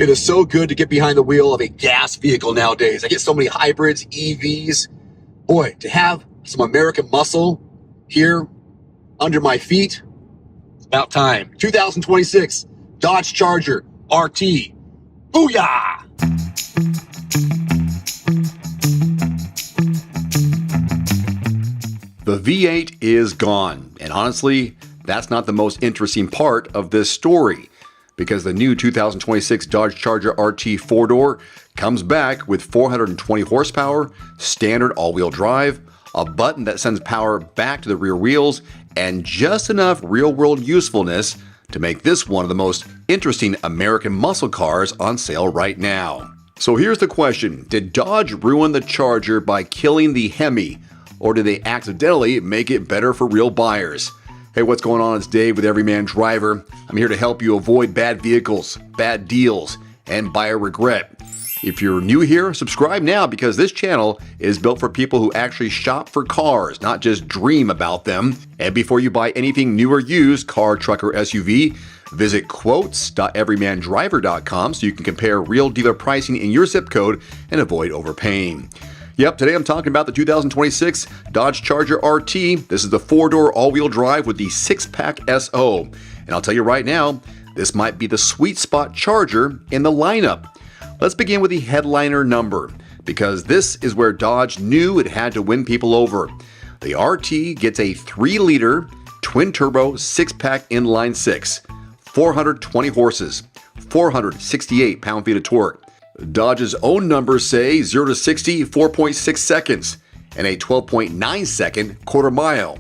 It is so good to get behind the wheel of a gas vehicle nowadays. I get so many hybrids, EVs. Boy, to have some American muscle here under my feet, it's about time. 2026 Dodge Charger RT. Booyah! The V8 is gone, and honestly, that's not the most interesting part of this story, because the new 2026 Dodge Charger RT 4-door comes back with 420 horsepower, standard all-wheel drive, a button that sends power back to the rear wheels, and just enough real-world usefulness to make this one of the most interesting American muscle cars on sale right now. So here's the question: did Dodge ruin the Charger by killing the Hemi, or did they accidentally make it better for real buyers? Hey, what's going on? It's Dave with Everyman Driver. I'm here to help you avoid bad vehicles, bad deals, and buyer regret. If you're new here, subscribe now, because this channel is built for people who actually shop for cars, not just dream about them. And before you buy anything new or used, car, truck, or SUV, visit quotes.everymandriver.com so you can compare real dealer pricing in your zip code and avoid overpaying. Yep, today I'm talking about the 2026 Dodge Charger RT. This is the 4-door all-wheel drive with the 6-pack SO. And I'll tell you right now, this might be the sweet spot Charger in the lineup. Let's begin with the headliner number, because this is where Dodge knew it had to win people over. The RT gets a 3-liter twin-turbo 6-pack inline 6, 420 horses, 468 pound-feet of torque. Dodge's own numbers say 0 to 60, 4.6 seconds, and a 12.9 second quarter mile.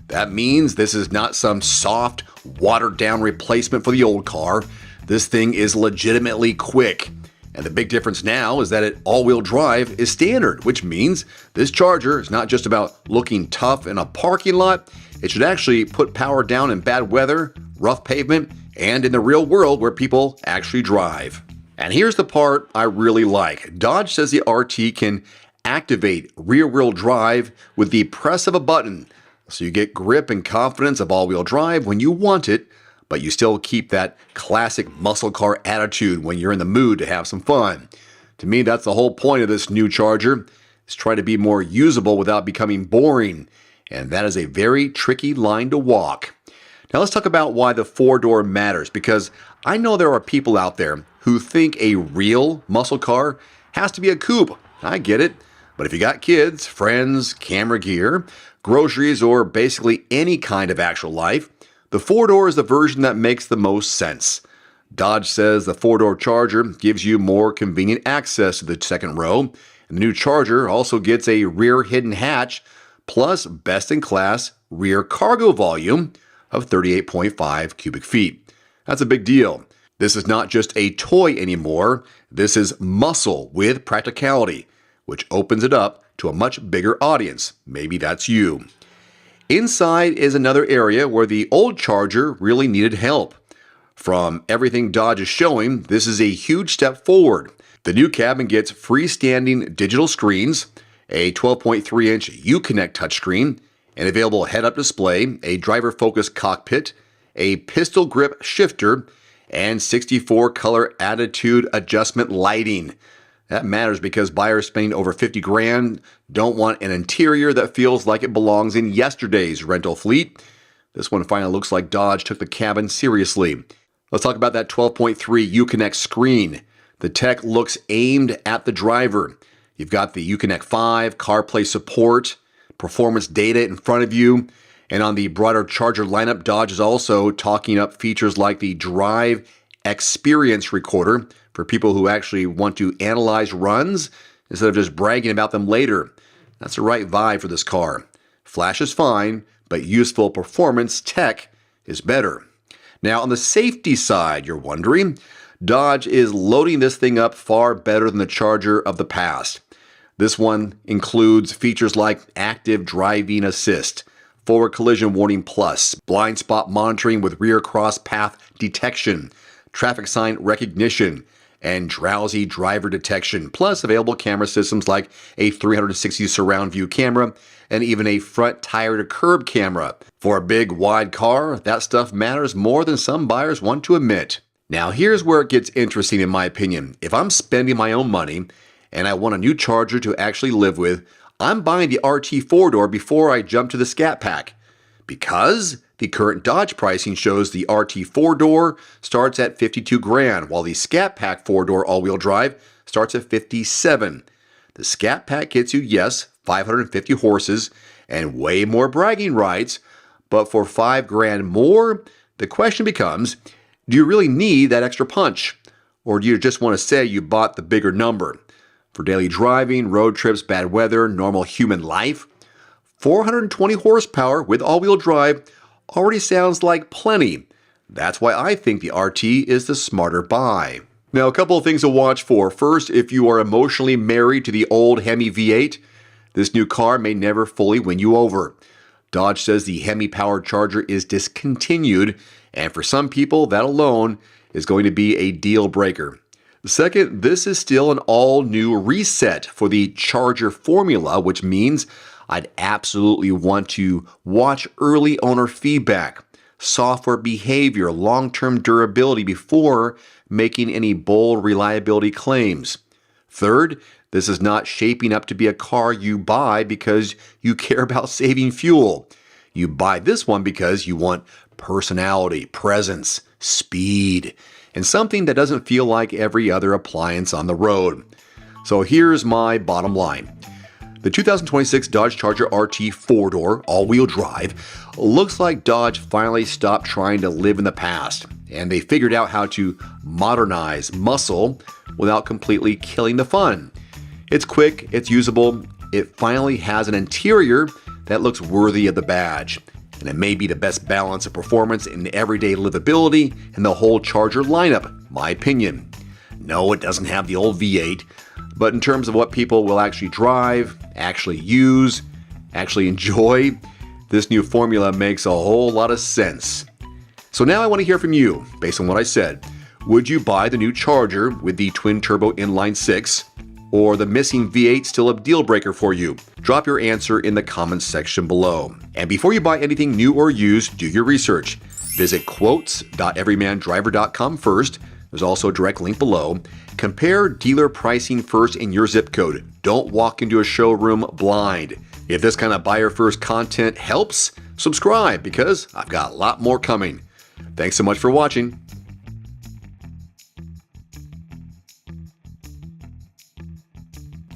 That means this is not some soft, watered-down replacement for the old car. This thing is legitimately quick. And the big difference now is that it all-wheel drive is standard, which means this Charger is not just about looking tough in a parking lot. It should actually put power down in bad weather, rough pavement, and in the real world where people actually drive. And here's the part I really like. Dodge says the RT can activate rear-wheel drive with the press of a button, so you get grip and confidence of all-wheel drive when you want it, but you still keep that classic muscle car attitude when you're in the mood to have some fun. To me, that's the whole point of this new Charger, is try to be more usable without becoming boring, and that is a very tricky line to walk. Now let's talk about why the 4-door matters, because I know there are people out there who think a real muscle car has to be a coupe. I get it, but if you got kids, friends, camera gear, groceries, or basically any kind of actual life, the 4-door is the version that makes the most sense. Dodge says the 4-door Charger gives you more convenient access to the second row, and the new Charger also gets a rear hidden hatch, plus best-in-class rear cargo volume of 38.5 cubic feet. That's a big deal. This is not just a toy anymore. This is muscle with practicality, which opens it up to a much bigger audience. Maybe that's you. Inside is another area where the old Charger really needed help. From everything Dodge is showing, this is a huge step forward. The new cabin gets freestanding digital screens, a 12.3-inch Uconnect touchscreen, an available head-up display, a driver-focused cockpit, a pistol grip shifter, and 64 color attitude adjustment lighting. That matters because buyers spending over 50 grand don't want an interior that feels like it belongs in yesterday's rental fleet. This one finally looks like Dodge took the cabin seriously. Let's talk about that 12.3 Uconnect screen. The tech looks aimed at the driver. You've got the Uconnect 5, CarPlay support, performance data in front of you. And on the broader Charger lineup, Dodge is also talking up features like the Drive Experience Recorder for people who actually want to analyze runs instead of just bragging about them later. That's the right vibe for this car. Flash is fine, but useful performance tech is better. Now, on the safety side, you're wondering, Dodge is loading this thing up far better than the Charger of the past. This one includes features like active driving assist, forward collision warning plus, blind spot monitoring with rear cross path detection, traffic sign recognition, and drowsy driver detection, plus available camera systems like a 360 surround view camera and even a front tire to curb camera. For a big, wide car, that stuff matters more than some buyers want to admit. Now, here's where it gets interesting in my opinion. If I'm spending my own money and I want a new Charger to actually live with, I'm buying the RT 4-door before I jump to the Scat Pack. Because the current Dodge pricing shows the RT 4-door starts at $52,000, while the Scat Pack 4-door all-wheel drive starts at $57,000. The Scat Pack gets you, yes, 550 horses and way more bragging rights, but for $5,000 more, the question becomes, do you really need that extra punch? Or do you just want to say you bought the bigger number? For daily driving, road trips, bad weather, normal human life, 420 horsepower with all-wheel drive already sounds like plenty. That's why I think the RT is the smarter buy. Now, a couple of things to watch for. First, if you are emotionally married to the old Hemi V8, this new car may never fully win you over. Dodge says the Hemi-powered Charger is discontinued, and for some people, that alone is going to be a deal breaker. Second, this is still an all-new reset for the Charger formula, which means I'd absolutely want to watch early owner feedback, software behavior, long-term durability before making any bold reliability claims. Third, this is not shaping up to be a car you buy because you care about saving fuel. You buy this one because you want personality, presence, speed, and something that doesn't feel like every other appliance on the road. So here's my bottom line. The 2026 Dodge Charger RT 4-door all-wheel drive looks like Dodge finally stopped trying to live in the past, and they figured out how to modernize muscle without completely killing the fun. It's quick, it's usable, it finally has an interior that looks worthy of the badge, and it may be the best balance of performance and everyday livability in the whole Charger lineup, my opinion. No, it doesn't have the old V8, but in terms of what people will actually drive, actually use, actually enjoy, this new formula makes a whole lot of sense. So now I want to hear from you, based on what I said. Would you buy the new Charger with the twin-turbo inline 6? Or the missing V8 still a deal breaker for you? Drop your answer in the comments section below. And before you buy anything new or used, do your research. Visit quotes.everymandriver.com first. There's also a direct link below. Compare dealer pricing first in your zip code. Don't walk into a showroom blind. If this kind of buyer first content helps, subscribe because I've got a lot more coming. Thanks so much for watching.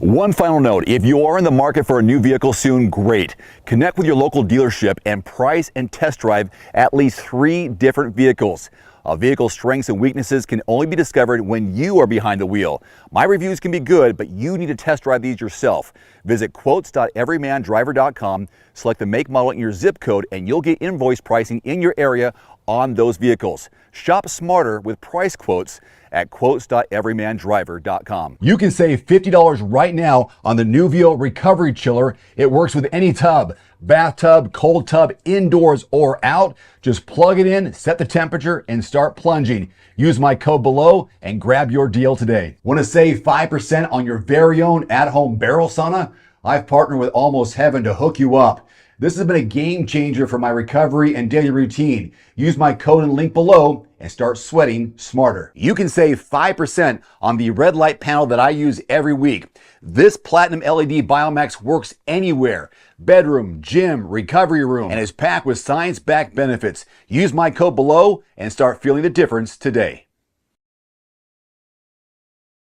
One final note, if you are in the market for a new vehicle soon, great. Connect with your local dealership and price and test drive at least 3 different vehicles. A vehicle's strengths and weaknesses can only be discovered when you are behind the wheel. My reviews can be good, but you need to test drive these yourself. Visit quotes.everymandriver.com, select the make, model, and your zip code, and you'll get invoice pricing in your area on those vehicles. Shop smarter with price quotes at quotes.everymandriver.com. You can save $50 right now on the Nuvio Recovery Chiller. It works with any tub, bathtub, cold tub, indoors or out. Just plug it in, set the temperature, and start plunging. Use my code below and grab your deal today. Want to save 5% on your very own at-home barrel sauna? I've partnered with Almost Heaven to hook you up. This has been a game changer for my recovery and daily routine. Use my code and link below and start sweating smarter. You can save 5% on the red light panel that I use every week. This platinum LED Biomax works anywhere. Bedroom, gym, recovery room, and is packed with science-backed benefits. Use my code below and start feeling the difference today.